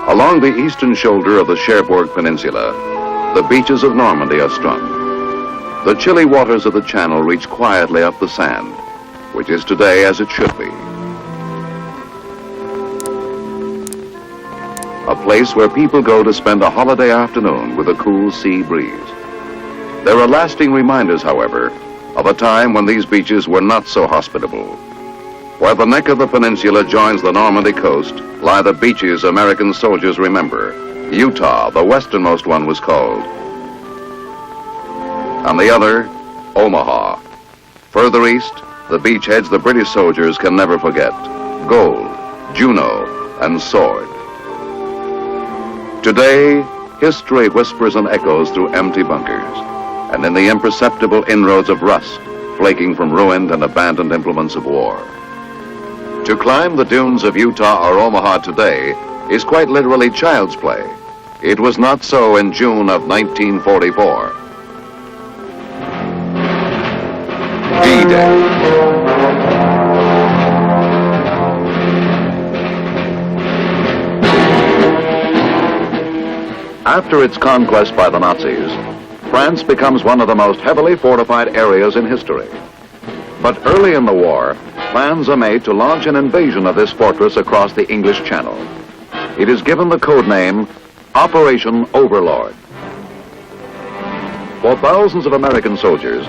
Along the eastern shoulder of the Cherbourg Peninsula, the beaches of Normandy are strung. The chilly waters of the channel reach quietly up the sand, which is today as it should be. A place where people go to spend a holiday afternoon with a cool sea breeze. There are lasting reminders, however, of a time when these beaches were not so hospitable. Where the neck of the peninsula joins the Normandy coast lie the beaches American soldiers remember. Utah, the westernmost one, was called. And the other, Omaha. Further east, the beachheads the British soldiers can never forget. Gold, Juno, and Sword. Today, history whispers and echoes through empty bunkers, and in the imperceptible inroads of rust, flaking from ruined and abandoned implements of war. To climb the dunes of Utah or Omaha today is quite literally child's play. It was not so in June of 1944. D-Day. After its conquest by the Nazis, France becomes one of the most heavily fortified areas in history. But early in the war, plans are made to launch an invasion of this fortress across the English Channel. It is given the code name Operation Overlord. For thousands of American soldiers,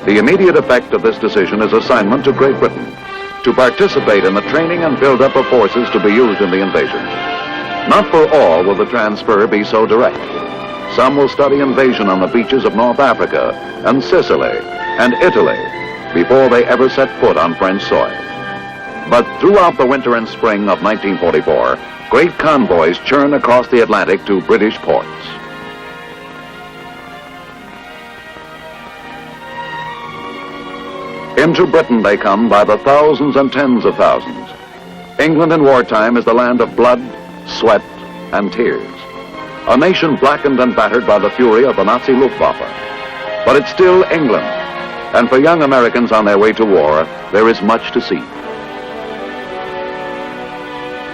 the immediate effect of this decision is assignment to Great Britain to participate in the training and build-up of forces to be used in the invasion. Not for all will the transfer be so direct. Some will study invasion on the beaches of North Africa and Sicily and Italy before they ever set foot on French soil. But throughout the winter and spring of 1944, great convoys churn across the Atlantic to British ports. Into Britain they come by the thousands and tens of thousands. England in wartime is the land of blood, sweat, and tears. A nation blackened and battered by the fury of the Nazi Luftwaffe. But it's still England, and for young Americans on their way to war, there is much to see.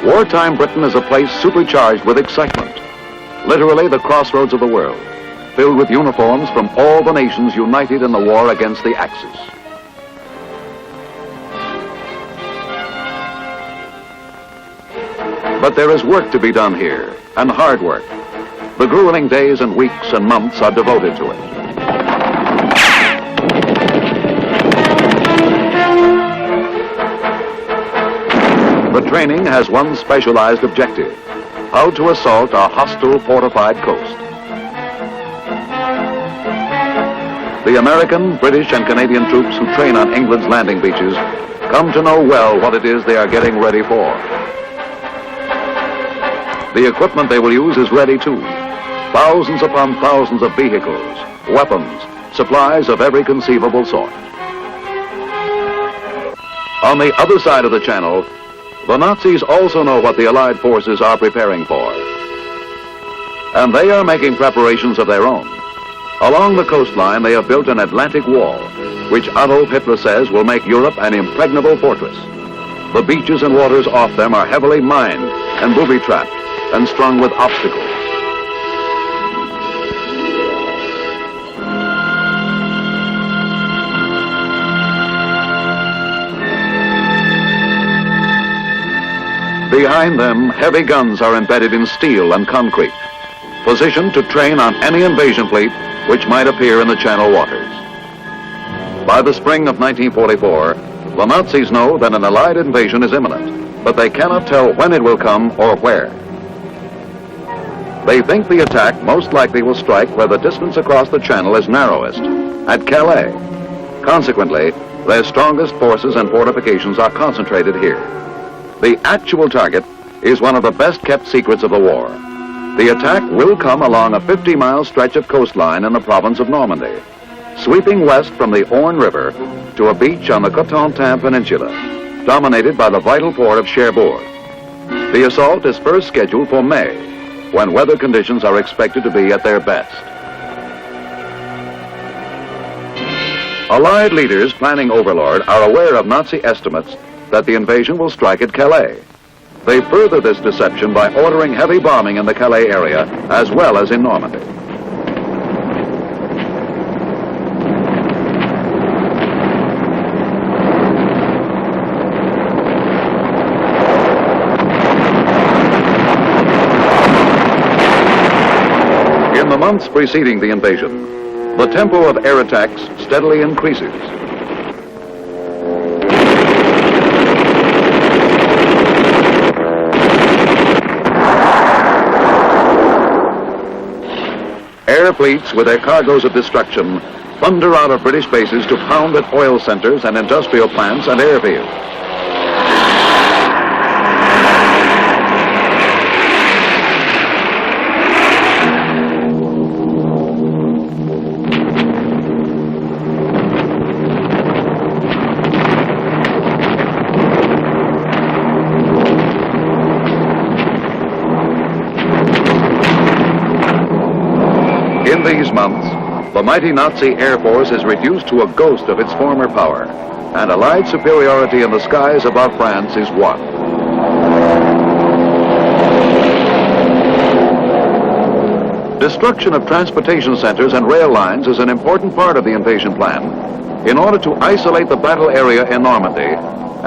Wartime Britain is a place supercharged with excitement, literally the crossroads of the world, filled with uniforms from all the nations united in the war against the Axis. But there is work to be done here, and hard work. The grueling days and weeks and months are devoted to it. The training has one specialized objective: how to assault a hostile fortified coast. The American, British, and Canadian troops who train on England's landing beaches come to know well what it is they are getting ready for. The equipment they will use is ready too. Thousands upon thousands of vehicles, weapons, supplies of every conceivable sort. On the other side of the channel, the Nazis also know what the Allied forces are preparing for. And they are making preparations of their own. Along the coastline, they have built an Atlantic wall, which Adolf Hitler says will make Europe an impregnable fortress. The beaches and waters off them are heavily mined and booby-trapped and strung with obstacles. Behind them, heavy guns are embedded in steel and concrete, positioned to train on any invasion fleet which might appear in the Channel waters. By the spring of 1944, the Nazis know that an Allied invasion is imminent, but they cannot tell when it will come or where. They think the attack most likely will strike where the distance across the Channel is narrowest, at Calais. Consequently, their strongest forces and fortifications are concentrated here. The actual target is one of the best-kept secrets of the war. The attack will come along a 50-mile stretch of coastline in the province of Normandy, sweeping west from the Orne River to a beach on the Cotentin Peninsula, dominated by the vital port of Cherbourg. The assault is first scheduled for May, when weather conditions are expected to be at their best. Allied leaders planning Overlord are aware of Nazi estimates that the invasion will strike at Calais. They further this deception by ordering heavy bombing in the Calais area as well as in Normandy. In the months preceding the invasion, the tempo of air attacks steadily increases. Air fleets with their cargoes of destruction thunder out of British bases to pound at oil centers and industrial plants and airfields. In these months, the mighty Nazi Air Force is reduced to a ghost of its former power, and Allied superiority in the skies above France is won. Destruction of transportation centers and rail lines is an important part of the invasion plan in order to isolate the battle area in Normandy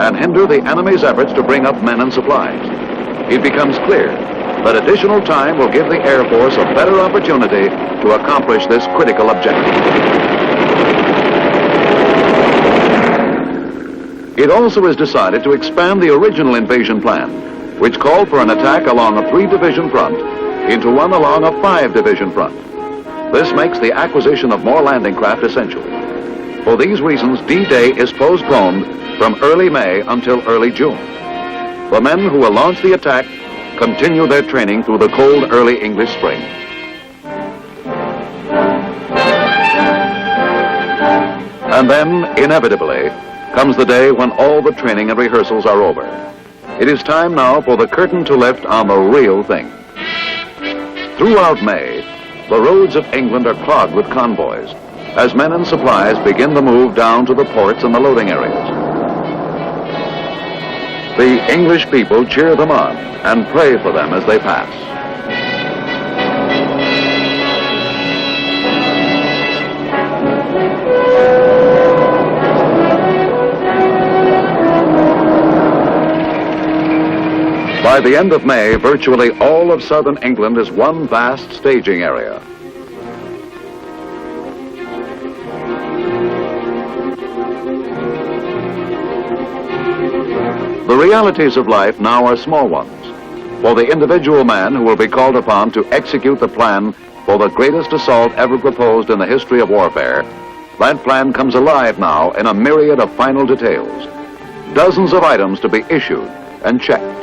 and hinder the enemy's efforts to bring up men and supplies. It becomes clear that additional time will give the Air Force a better opportunity to accomplish this critical objective. It also is decided to expand the original invasion plan, which called for an attack along a 3-division front into one along a 5-division front. This makes the acquisition of more landing craft essential. For these reasons, D-Day is postponed from early May until early June. The men who will launch the attack continue their training through the cold early English spring. And then, inevitably, comes the day when all the training and rehearsals are over. It is time now for the curtain to lift on the real thing. Throughout May, the roads of England are clogged with convoys as men and supplies begin the move down to the ports and the loading areas. The English people cheer them on and pray for them as they pass. By the end of May, virtually all of southern England is one vast staging area. The realities of life now are small ones. For the individual man who will be called upon to execute the plan for the greatest assault ever proposed in the history of warfare, that plan comes alive now in a myriad of final details. Dozens of items to be issued and checked.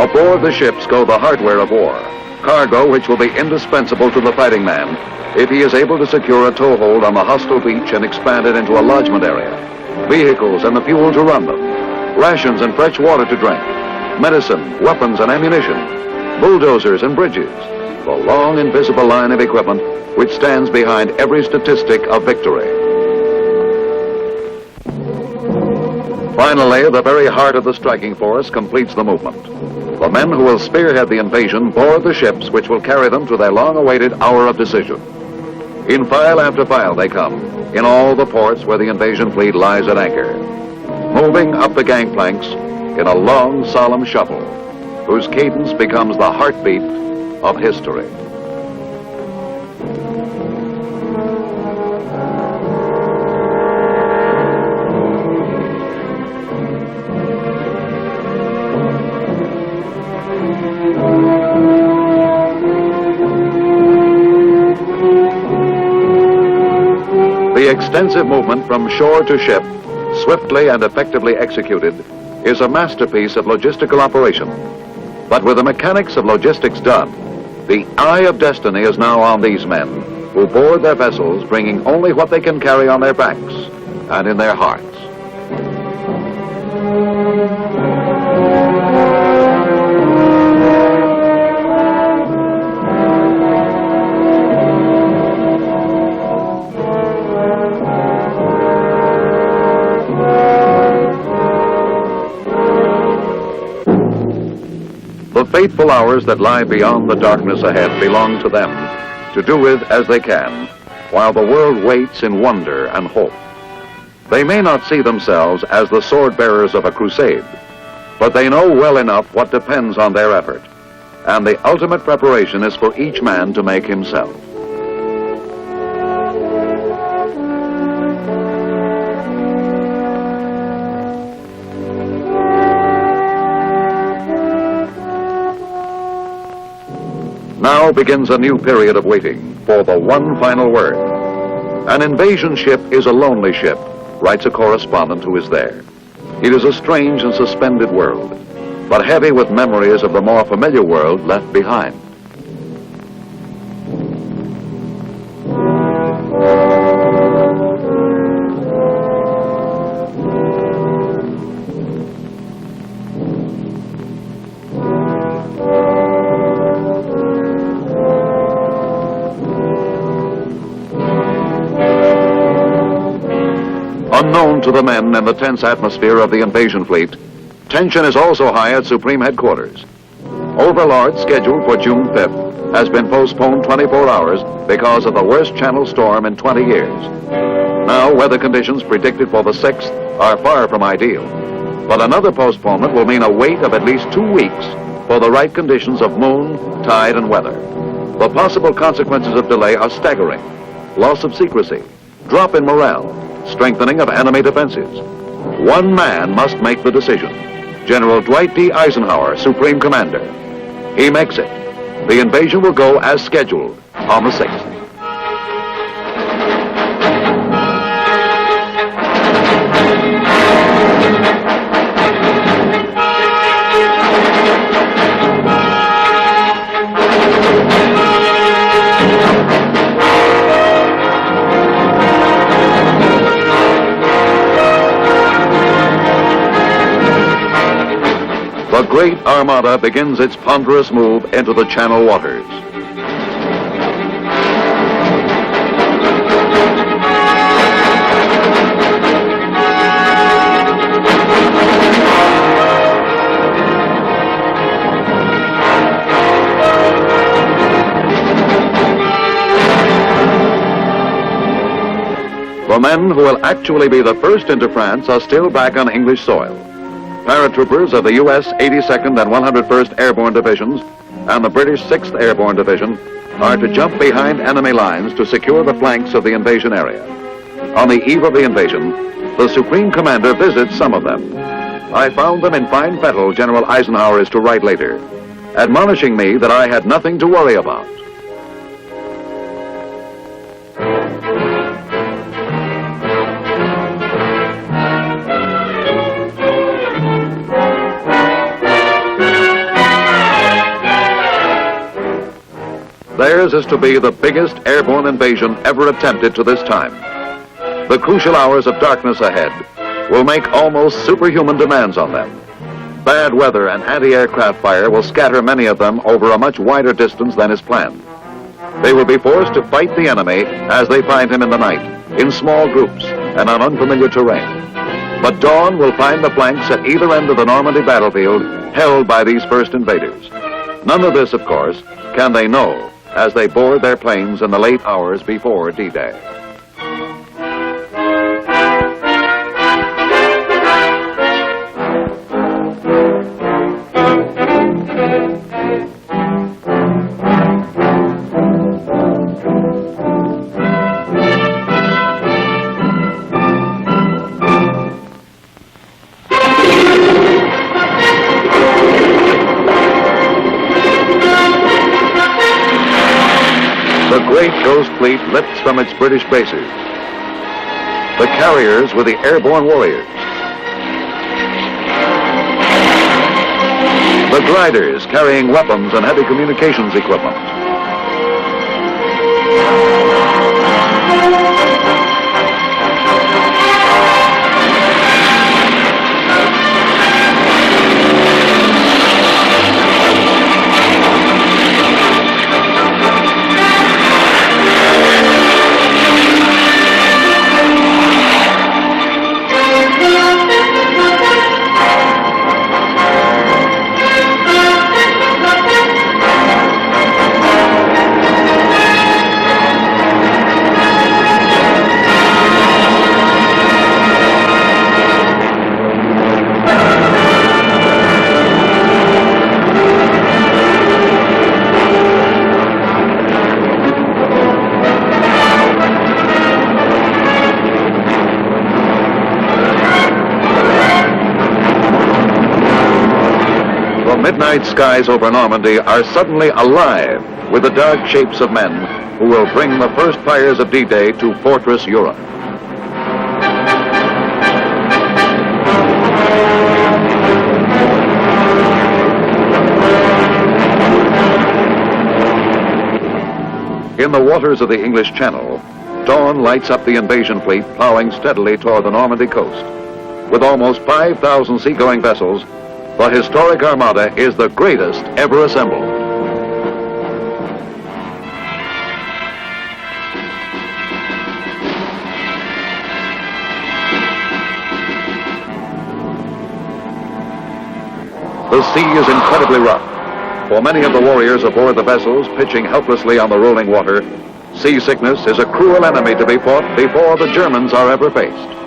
Aboard the ships go the hardware of war, cargo which will be indispensable to the fighting man if he is able to secure a toehold on the hostile beach and expand it into a lodgement area, vehicles and the fuel to run them, rations and fresh water to drink, medicine, weapons and ammunition, bulldozers and bridges, the long invisible line of equipment which stands behind every statistic of victory. Finally, the very heart of the striking force completes the movement. The men who will spearhead the invasion board the ships which will carry them to their long-awaited hour of decision. In file after file they come, in all the ports where the invasion fleet lies at anchor, moving up the gangplanks in a long, solemn shuffle, whose cadence becomes the heartbeat of history. The extensive movement from shore to ship, swiftly and effectively executed, is a masterpiece of logistical operation. But with the mechanics of logistics done, the eye of destiny is now on these men, who board their vessels bringing only what they can carry on their backs and in their hearts. The fateful hours that lie beyond the darkness ahead belong to them, to do with as they can, while the world waits in wonder and hope. They may not see themselves as the sword bearers of a crusade, but they know well enough what depends on their effort, and the ultimate preparation is for each man to make himself. Now begins a new period of waiting for the one final word. An invasion ship is a lonely ship, writes a correspondent who is there. It is a strange and suspended world, but heavy with memories of the more familiar world left behind. Unknown to the men and the tense atmosphere of the invasion fleet, tension is also high at Supreme Headquarters. Overlord, scheduled for June 5th, has been postponed 24 hours because of the worst channel storm in 20 years. Now, weather conditions predicted for the 6th are far from ideal, but another postponement will mean a wait of at least 2 weeks for the right conditions of moon, tide, and weather. The possible consequences of delay are staggering: loss of secrecy, drop in morale, strengthening of enemy defenses. One man must make the decision. General Dwight D. Eisenhower, Supreme Commander. He makes it. The invasion will go as scheduled on the 6th. The great armada begins its ponderous move into the Channel waters. The men who will actually be the first into France are still back on English soil. Paratroopers of the U.S. 82nd and 101st Airborne Divisions and the British 6th Airborne Division are to jump behind enemy lines to secure the flanks of the invasion area. On the eve of the invasion, the Supreme Commander visits some of them. I found them in fine fettle, General Eisenhower is to write later, admonishing me that I had nothing to worry about. Theirs is to be the biggest airborne invasion ever attempted to this time. The crucial hours of darkness ahead will make almost superhuman demands on them. Bad weather and anti-aircraft fire will scatter many of them over a much wider distance than is planned. They will be forced to fight the enemy as they find him in the night, in small groups and on unfamiliar terrain. But dawn will find the flanks at either end of the Normandy battlefield held by these first invaders. None of this, of course, can they know as they board their planes in the late hours before D-Day. The great Ghost Fleet lifts from its British bases. The carriers with the airborne warriors. The gliders carrying weapons and heavy communications equipment. Midnight skies over Normandy are suddenly alive with the dark shapes of men who will bring the first fires of D-Day to Fortress Europe. In the waters of the English Channel, dawn lights up the invasion fleet plowing steadily toward the Normandy coast. With almost 5,000 seagoing vessels, the historic armada is the greatest ever assembled. The sea is incredibly rough. For many of the warriors aboard the vessels pitching helplessly on the rolling water, seasickness is a cruel enemy to be fought before the Germans are ever faced.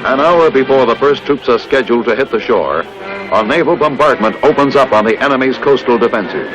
An hour before the first troops are scheduled to hit the shore, a naval bombardment opens up on the enemy's coastal defenses.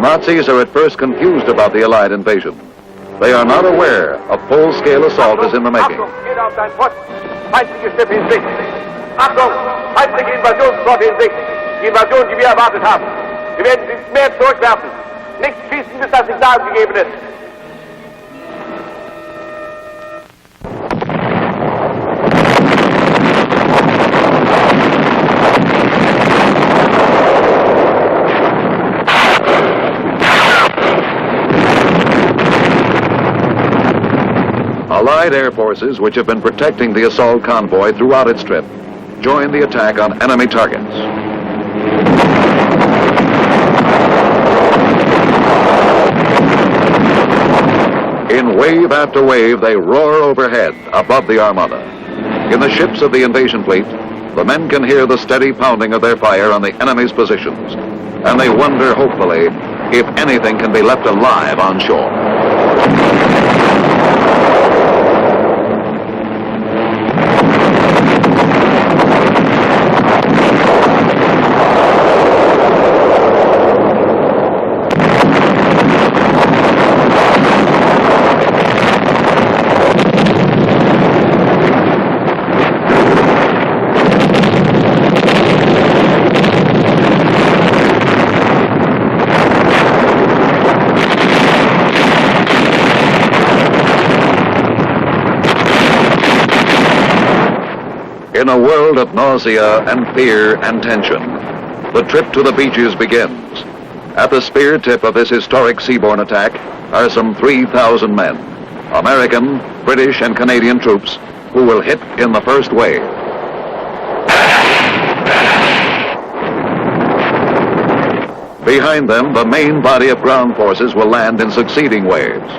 Nazis are at first confused about the Allied invasion. They are not aware a full-scale assault is in the making. Achtung, jeder auf seinen Posten. Feindliche Schiffe in Sicht. Achtung, feindliche Invasionsflotte in Sicht. Die Invasion, die wir erwartet haben. Wir werden sie ins Meer zurückwerfen. Nicht schießen, bis das Signal gegeben ist. Allied air forces, which have been protecting the assault convoy throughout its trip, join the attack on enemy targets. In wave after wave, they roar overhead above the armada. In the ships of the invasion fleet, the men can hear the steady pounding of their fire on the enemy's positions, and they wonder hopefully if anything can be left alive on shore. In a world of nausea and fear and tension, The trip to the beaches begins. At the spear tip of this historic seaborne attack are some 3,000 men, American, British, and Canadian troops, who will hit in the first wave. Behind them, the main body of ground forces will land in succeeding waves.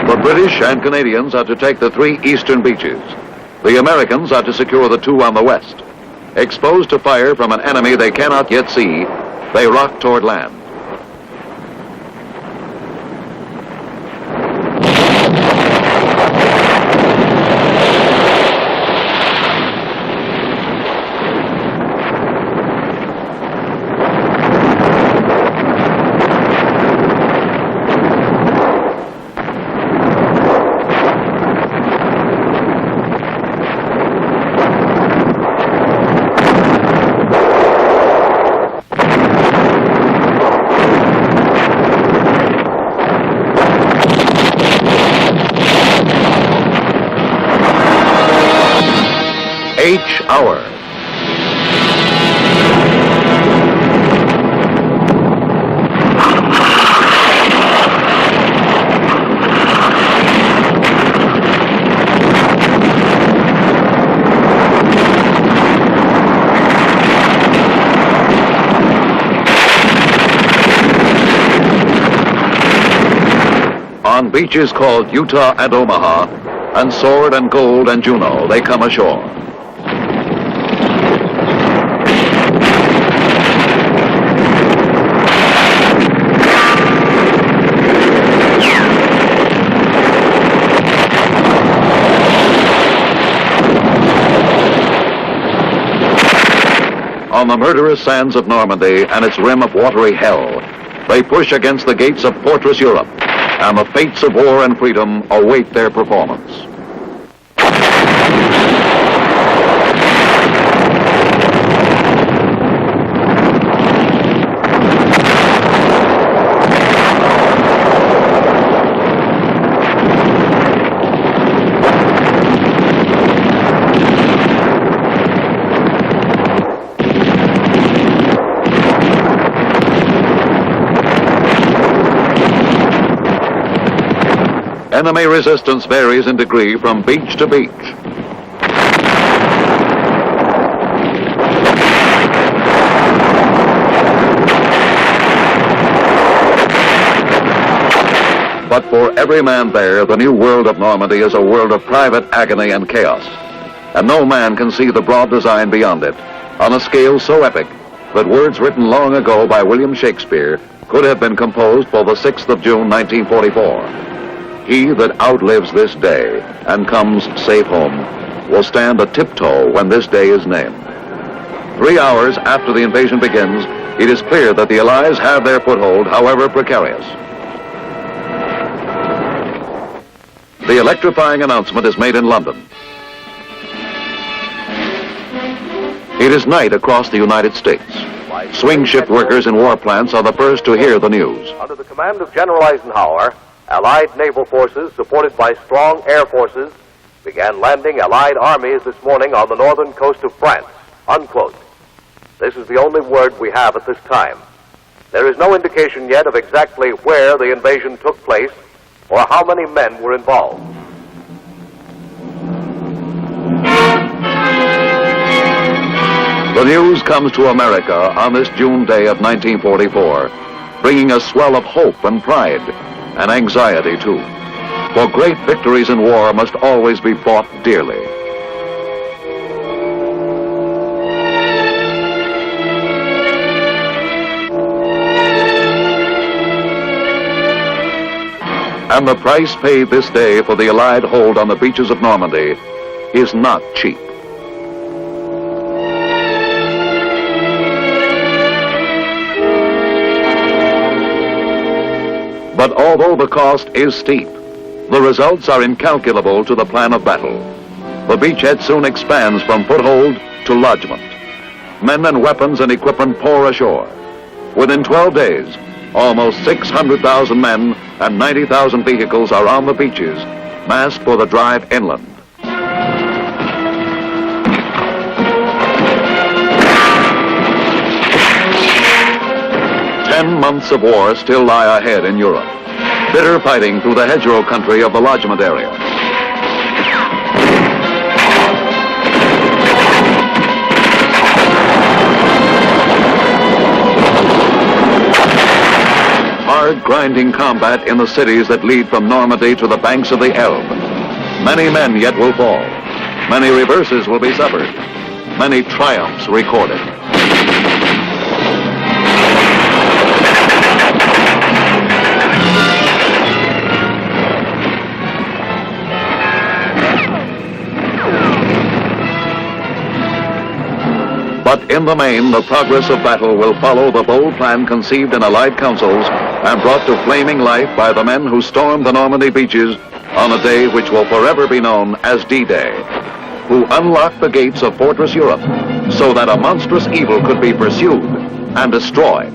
The British and Canadians are to take the 3 eastern beaches. The Americans are to secure the 2 on the west. Exposed to fire from an enemy they cannot yet see, they rock toward land. H hour. On beaches called Utah and Omaha, and Sword and Gold and Juneau, they come ashore. On the murderous sands of Normandy and its rim of watery hell, they push against the gates of Fortress Europe, and the fates of war and freedom await their performance. Enemy resistance varies in degree from beach to beach. But for every man there, the new world of Normandy is a world of private agony and chaos. And no man can see the broad design beyond it, on a scale so epic that words written long ago by William Shakespeare could have been composed for the 6th of June, 1944. He that outlives this day and comes safe home will stand a tiptoe when this day is named. 3 hours after the invasion begins, it is clear that the Allies have their foothold, however precarious. The electrifying announcement is made in London. It is night across the United States. Swing shift workers in war plants are the first to hear the news. Under the command of General Eisenhower, Allied naval forces, supported by strong air forces, began landing Allied armies this morning on the northern coast of France, unquote. This is the only word we have at this time. There is no indication yet of exactly where the invasion took place or how many men were involved. The news comes to America on this June day of 1944, bringing a swell of hope and pride, and anxiety too. For great victories in war must always be bought dearly. And the price paid this day for the Allied hold on the beaches of Normandy is not cheap. But although the cost is steep, the results are incalculable to the plan of battle. The beachhead soon expands from foothold to lodgment. Men and weapons and equipment pour ashore. Within 12 days, almost 600,000 men and 90,000 vehicles are on the beaches, massed for the drive inland. 10 months of war still lie ahead in Europe. Bitter fighting through the hedgerow country of the lodgment area. Hard, grinding combat in the cities that lead from Normandy to the banks of the Elbe. Many men yet will fall. Many reverses will be suffered. Many triumphs recorded. But in the main, the progress of battle will follow the bold plan conceived in Allied councils and brought to flaming life by the men who stormed the Normandy beaches on a day which will forever be known as D-Day, who unlocked the gates of Fortress Europe so that a monstrous evil could be pursued and destroyed.